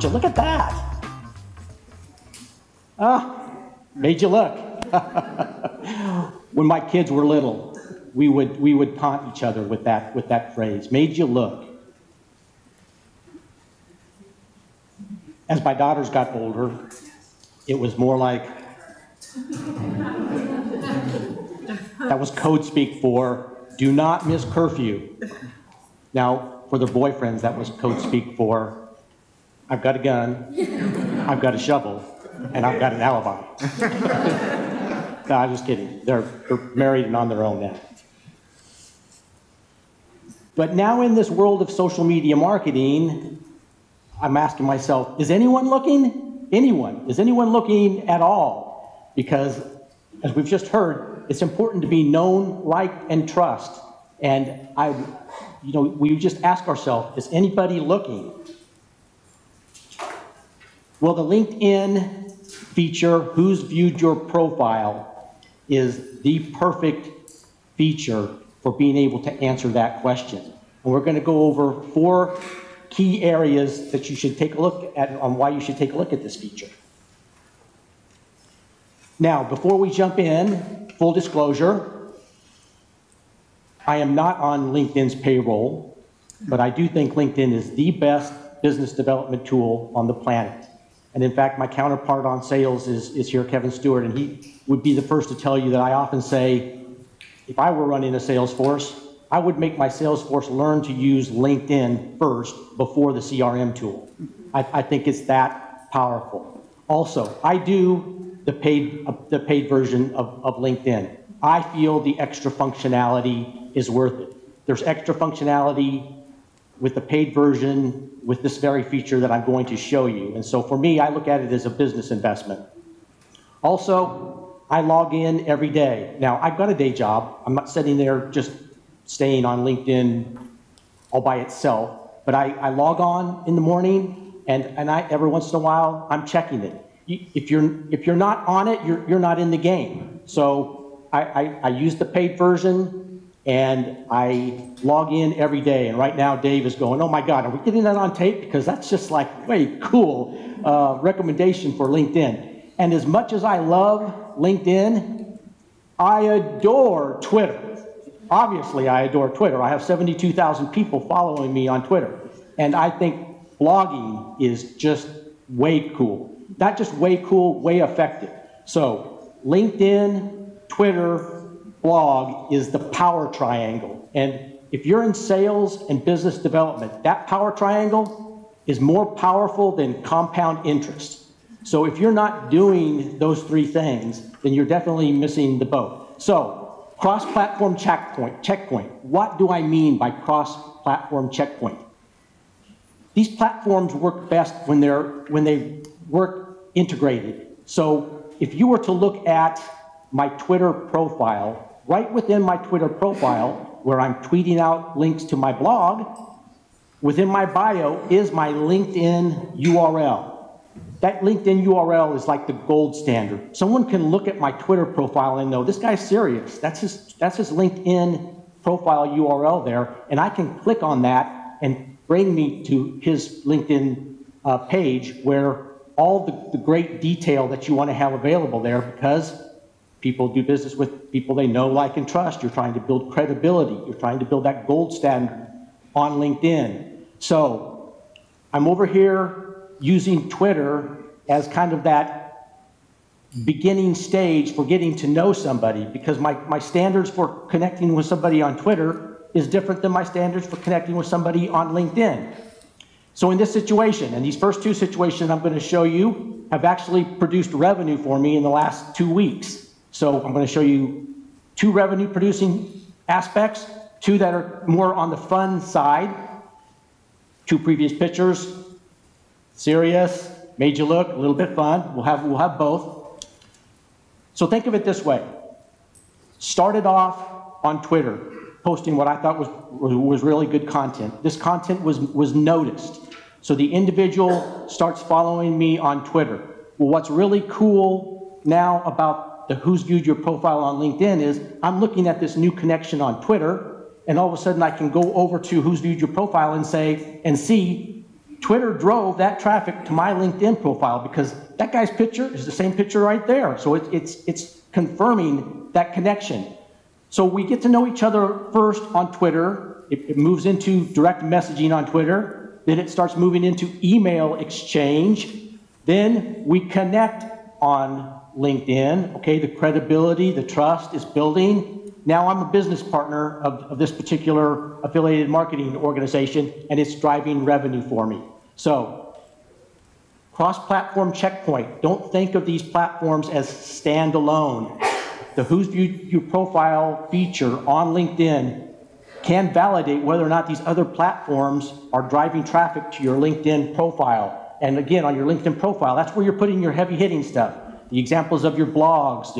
would you look at that? Made you look. When my kids were little, we would taunt each other with that phrase, made you look. As my daughters got older, it was more like, that was code speak for, do not miss curfew. Now, for their boyfriends, that was code speak for, I've got a gun, I've got a shovel, and I've got an alibi. No, I'm just kidding. They're married and on their own now. But now in this world of social media marketing, I'm asking myself, is anyone looking? Anyone? Is anyone looking at all? Because, as we've just heard, it's important to be known, liked, and trust. And we just ask ourselves, is anybody looking? Well, the LinkedIn feature, Who's Viewed Your Profile, is the perfect feature for being able to answer that question. And we're going to go over 4 key areas that you should take a look at on why you should take a look at this feature. Now, before we jump in, full disclosure, I am not on LinkedIn's payroll, but I do think LinkedIn is the best business development tool on the planet. And in fact, my counterpart on sales is here, Kevin Stewart, and he would be the first to tell you that I often say, if I were running a sales force, I would make my sales force learn to use LinkedIn first before the CRM tool. I think it's that powerful. Also, I do the paid version of LinkedIn. I feel the extra functionality is worth it. There's extra functionality with the paid version with this very feature that I'm going to show you. And so for me, I look at it as a business investment. Also, I log in every day. Now, I've got a day job. I'm not sitting there just staying on LinkedIn all by itself, but I log on in the morning, and every once in a while, I'm checking it. If you're not on it, you're not in the game. So I use the paid version, and I log in every day. And right now, Dave is going, oh my God, are we getting that on tape? Because that's just like way cool recommendation for LinkedIn. And as much as I love LinkedIn, I adore Twitter. Obviously, I adore Twitter. I have 72,000 people following me on Twitter. And I think blogging is just way cool. Not just way cool, way effective. So LinkedIn, Twitter, blog is the power triangle. And if you're in sales and business development, that power triangle is more powerful than compound interest. So if you're not doing those 3 things, then you're definitely missing the boat. So cross-platform checkpoint. What do I mean by cross-platform checkpoint? These platforms work best when they work integrated. So if you were to look at my Twitter profile, right within my Twitter profile, where I'm tweeting out links to my blog, within my bio is my LinkedIn URL. That LinkedIn URL is like the gold standard. Someone can look at my Twitter profile and know this guy's serious. That's his LinkedIn profile URL there, and I can click on that and bring me to his LinkedIn page where all the great detail that you want to have available there, because people do business with people they know, like, and trust. You're trying to build credibility. You're trying to build that gold standard on LinkedIn. So I'm over here using Twitter as kind of that beginning stage for getting to know somebody, because my standards for connecting with somebody on Twitter is different than my standards for connecting with somebody on LinkedIn. So in this situation, and these first 2 situations I'm going to show you have actually produced revenue for me in the last 2 weeks. So I'm going to show you 2 revenue producing aspects, 2 that are more on the fun side, 2 previous pictures, serious, made you look, a little bit fun. We'll have both. So think of it this way. Started off on Twitter, posting what I thought was really good content. This content was noticed. So the individual starts following me on Twitter. Well, what's really cool now about the Who's Viewed Your Profile on LinkedIn is I'm looking at this new connection on Twitter, and all of a sudden I can go over to Who's Viewed Your Profile and see Twitter drove that traffic to my LinkedIn profile because that guy's picture is the same picture right there. So it's confirming that connection. So we get to know each other first on Twitter. It moves into direct messaging on Twitter. Then it starts moving into email exchange. Then we connect on LinkedIn. Okay, the credibility, the trust is building. Now I'm a business partner of this particular affiliated marketing organization, and it's driving revenue for me. So, cross-platform checkpoint. Don't think of these platforms as standalone. The Who's Viewed Your Profile feature on LinkedIn can validate whether or not these other platforms are driving traffic to your LinkedIn profile. And again, on your LinkedIn profile, that's where you're putting your heavy-hitting stuff. The examples of your blogs,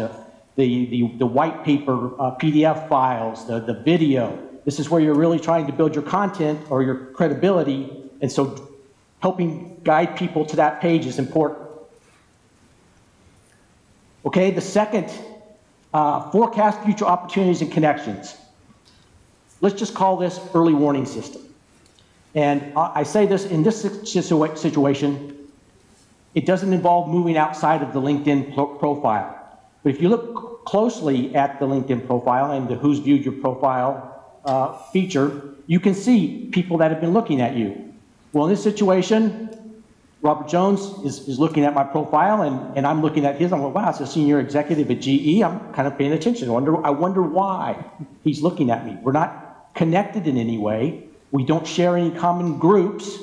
the white paper PDF files, the video. This is where you're really trying to build your content or your credibility, and so helping guide people to that page is important. Okay, the second, forecast future opportunities and connections. Let's just call this early warning system. And I say this in this situation, it doesn't involve moving outside of the LinkedIn profile. But if you look closely at the LinkedIn profile and the Who's Viewed Your Profile feature, you can see people that have been looking at you. Well, in this situation, Robert Jones is looking at my profile, and I'm looking at his. I'm like, wow, it's a senior executive at GE. I'm kind of paying attention. I wonder why he's looking at me. We're not connected in any way. We don't share any common groups.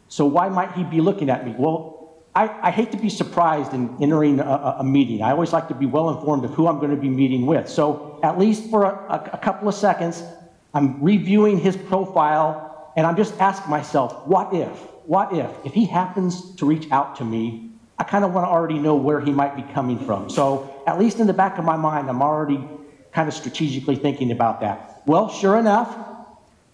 So why might he be looking at me? Well, I hate to be surprised in entering a meeting. I always like to be well informed of who I'm going to be meeting with. So at least for a couple of seconds, I'm reviewing his profile, and I'm just asking myself, what if he happens to reach out to me, I kind of want to already know where he might be coming from. So at least in the back of my mind, I'm already kind of strategically thinking about that. Well, sure enough,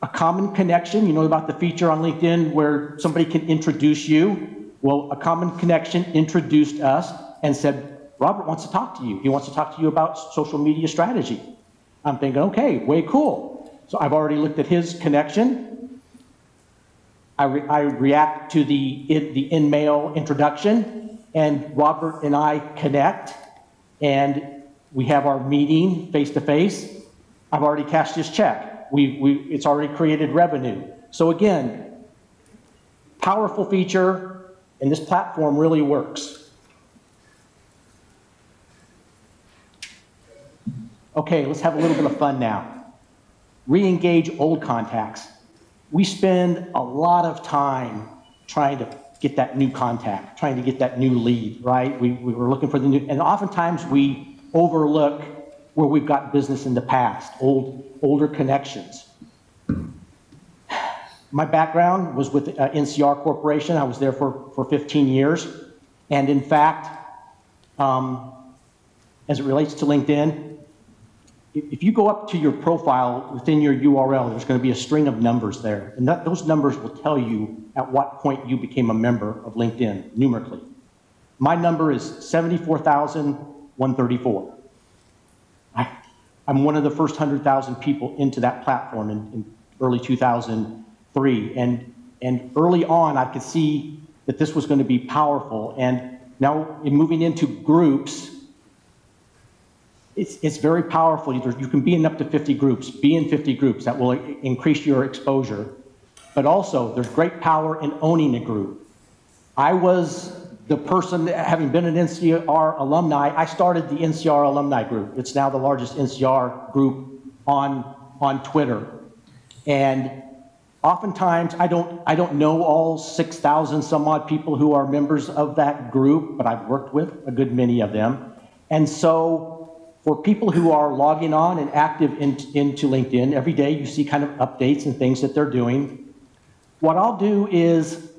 a common connection, you know about the feature on LinkedIn where somebody can introduce you. Well, a common connection introduced us and said, Robert wants to talk to you. He wants to talk to you about social media strategy. I'm thinking, okay, way cool. So I've already looked at his connection. I react to the in-mail introduction, and Robert and I connect, and we have our meeting face-to-face. I've already cashed his check. It's already created revenue. So again, powerful feature. And this platform really works. Okay, let's have a little bit of fun now. Re-engage old contacts. We spend a lot of time trying to get that new contact, trying to get that new lead, right? We were looking for the new, and oftentimes we overlook where we've got business in the past, older connections. My background was with NCR Corporation. I was there for 15 years. And in fact, as it relates to LinkedIn, if you go up to your profile within your URL, there's going to be a string of numbers there. And those numbers will tell you at what point you became a member of LinkedIn, numerically. My number is 74,134. I'm one of the first 100,000 people into that platform in early 2003. And early on, I could see that this was going to be powerful. And now, in moving into groups, it's very powerful. You can be in up to 50 groups. Be in 50 groups. That will increase your exposure. But also, there's great power in owning a group. I was the person, having been an NCR alumni, I started the NCR alumni group. It's now the largest NCR group on Twitter. And oftentimes, I don't know all 6,000 some odd people who are members of that group, but I've worked with a good many of them. And so for people who are logging on and active into LinkedIn, every day you see kind of updates and things that they're doing. What I'll do is,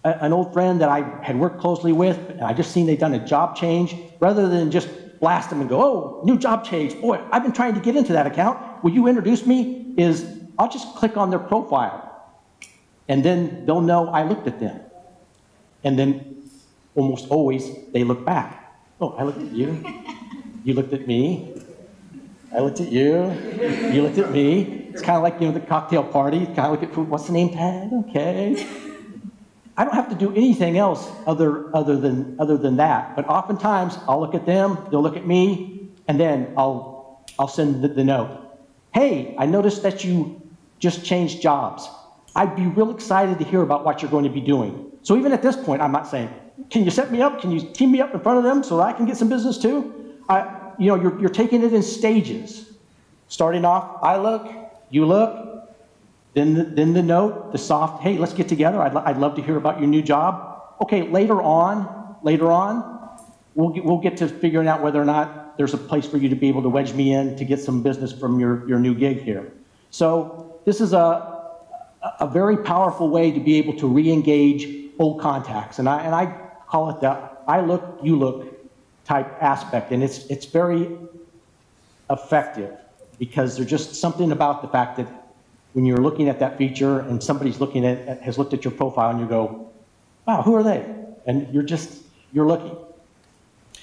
an old friend that I had worked closely with, and I just seen they'd done a job change, rather than just blast them and go, oh, new job change, boy, I've been trying to get into that account, will you introduce me? I'll just click on their profile. And then they'll know I looked at them. And then almost always they look back. Oh, I looked at you. You looked at me. I looked at you. You looked at me. It's kind of like, the cocktail party. Kind of look at, what's the name tag? Okay. I don't have to do anything else other than that. But oftentimes, I'll look at them, they'll look at me, and then I'll send the note. Hey, I noticed that you just changed jobs. I'd be real excited to hear about what you're going to be doing. So even at this point, I'm not saying, can you set me up? Can you team me up in front of them so that I can get some business too? You're taking it in stages. Starting off, I look, you look, then the note, the soft, hey, let's get together. I'd love to hear about your new job. Okay, later on, we'll get to figuring out whether or not there's a place for you to be able to wedge me in to get some business from your new gig here. So this is a very powerful way to be able to re-engage old contacts. And I call it the I look, you look type aspect. And it's very effective because there's just something about the fact that when you're looking at that feature and somebody's has looked at your profile and you go, wow, who are they? And you're looking.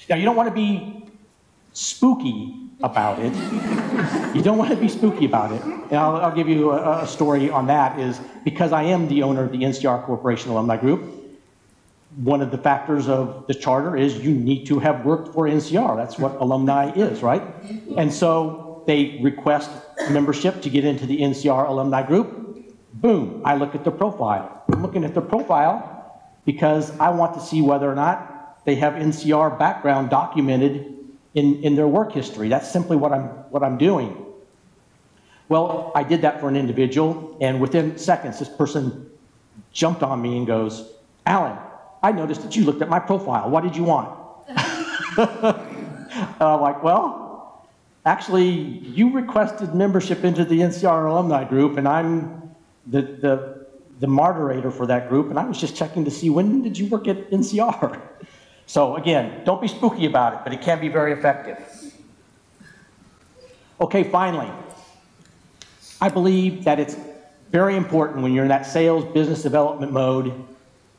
Now, you don't want to be spooky about it. You don't want to be spooky about it. And I'll give you a story on that is because I am the owner of the NCR Corporation Alumni Group, one of the factors of the charter is you need to have worked for NCR. That's what alumni is, right? And so they request membership to get into the NCR Alumni Group. Boom, I look at the profile. I'm looking at the profile because I want to see whether or not they have NCR background documented in their work history. That's simply what I'm doing. Well, I did that for an individual, and within seconds, this person jumped on me and goes, Alan, I noticed that you looked at my profile. What did you want? I'm like, well, actually, you requested membership into the NCR Alumni Group, and I'm the moderator for that group, and I was just checking to see when did you work at NCR? So again, don't be spooky about it, but it can be very effective. Okay, finally, I believe that it's very important when you're in that sales business development mode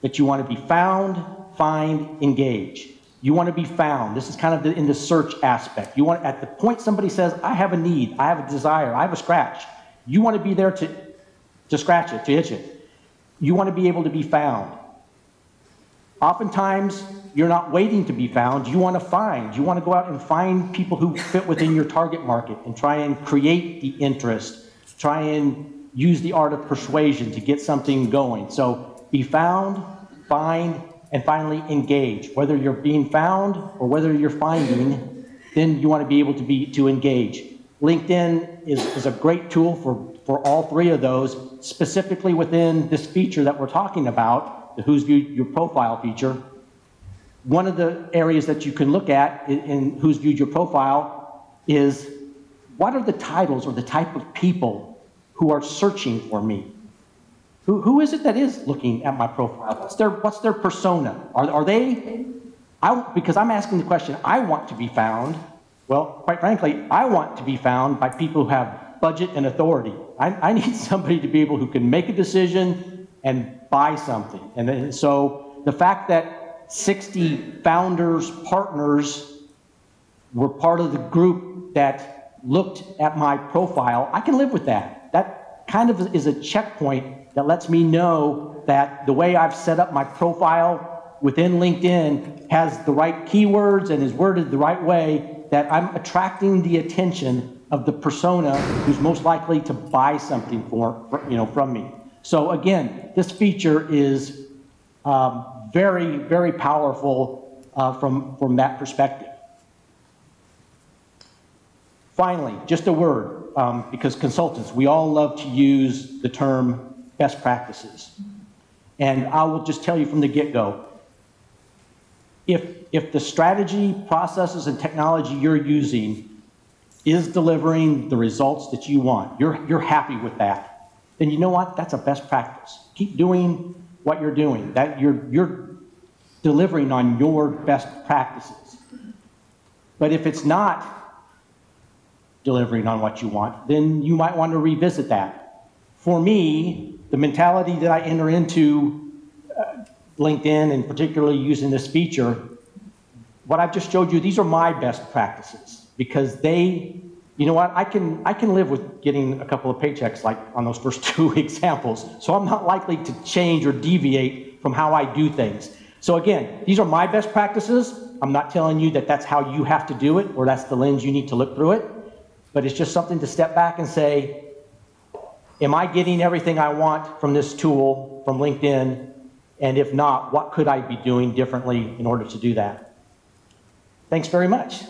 that you want to be found, find, engage. You want to be found. This is kind of in the search aspect. You want, at the point somebody says, I have a need, I have a desire, I have a scratch, you want to be there to scratch it, to itch it. You want to be able to be found. Oftentimes, you're not waiting to be found, you want to find. You want to go out and find people who fit within your target market and try and create the interest, try and use the art of persuasion to get something going. So be found, find, and finally engage. Whether you're being found or whether you're finding, then you want to be able to engage. LinkedIn is a great tool for all three of those, specifically within this feature that we're talking about, the Who's Viewed Your Profile feature. One of the areas that you can look at in Who's Viewed Your Profile is what are the titles or the type of people who are searching for me? Who is it that is looking at my profile? What's their persona? Are they, because I'm asking the question, I want to be found. Well, quite frankly, I want to be found by people who have budget and authority. I need somebody to be able who can make a decision and buy something. And so the fact that 60 founders, partners were part of the group that looked at my profile, I can live with that. That kind of is a checkpoint that lets me know that the way I've set up my profile within LinkedIn has the right keywords and is worded the right way, that I'm attracting the attention of the persona who's most likely to buy something from me. So again, this feature is very, very powerful from that perspective. Finally, just a word, because consultants, we all love to use the term best practices. And I will just tell you from the get-go, if the strategy, processes, and technology you're using is delivering the results that you want, you're happy with that, then you know what? That's a best practice. Keep doing what you're doing. That you're delivering on your best practices. But if it's not delivering on what you want, then you might want to revisit that. For me, the mentality that I enter into LinkedIn, and particularly using this feature, what I've just showed you, these are my best practices because they, you know what, I can live with getting a couple of paychecks like on those first two examples. So I'm not likely to change or deviate from how I do things. So again, these are my best practices. I'm not telling you that that's how you have to do it, or that's the lens you need to look through it, but it's just something to step back and say, am I getting everything I want from this tool, from LinkedIn? And if not, what could I be doing differently in order to do that? Thanks very much.